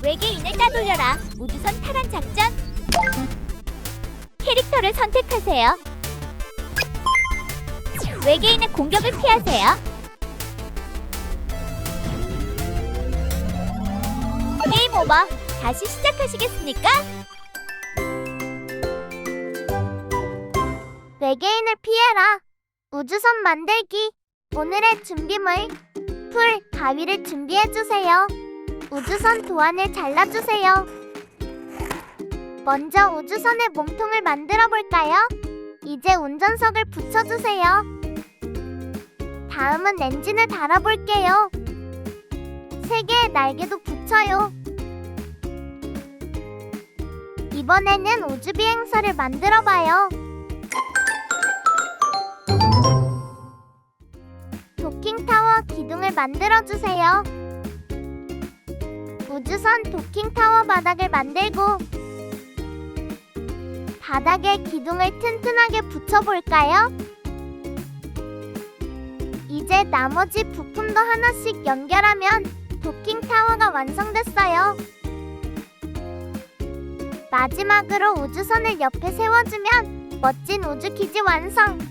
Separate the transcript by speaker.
Speaker 1: 외계인을 따돌려라. 우주선 탈환 작전. 캐릭터를 선택하세요. 외계인의 공격을 피하세요. 게임 오버. 다시 시작하시겠습니까? 외계인을 피해라. 우주선 만들기. 오늘의 준비물. 풀, 가위를 준비해주세요. 우주선 도안을 잘라주세요. 먼저 우주선의 몸통을 만들어 볼까요? 이제 운전석을 붙여주세요. 다음은 엔진을 달아볼게요. 3개의 날개도 붙여요. 이번에는 우주비행사를 만들어봐요. 도킹타워 기둥을 만들어주세요. 우주선 도킹타워 바닥을 만들고 바닥에 기둥을 튼튼하게 붙여볼까요? 이제 나머지 부품도 하나씩 연결하면 도킹타워가 완성됐어요. 마지막으로 우주선을 옆에 세워주면 멋진 우주기지 완성!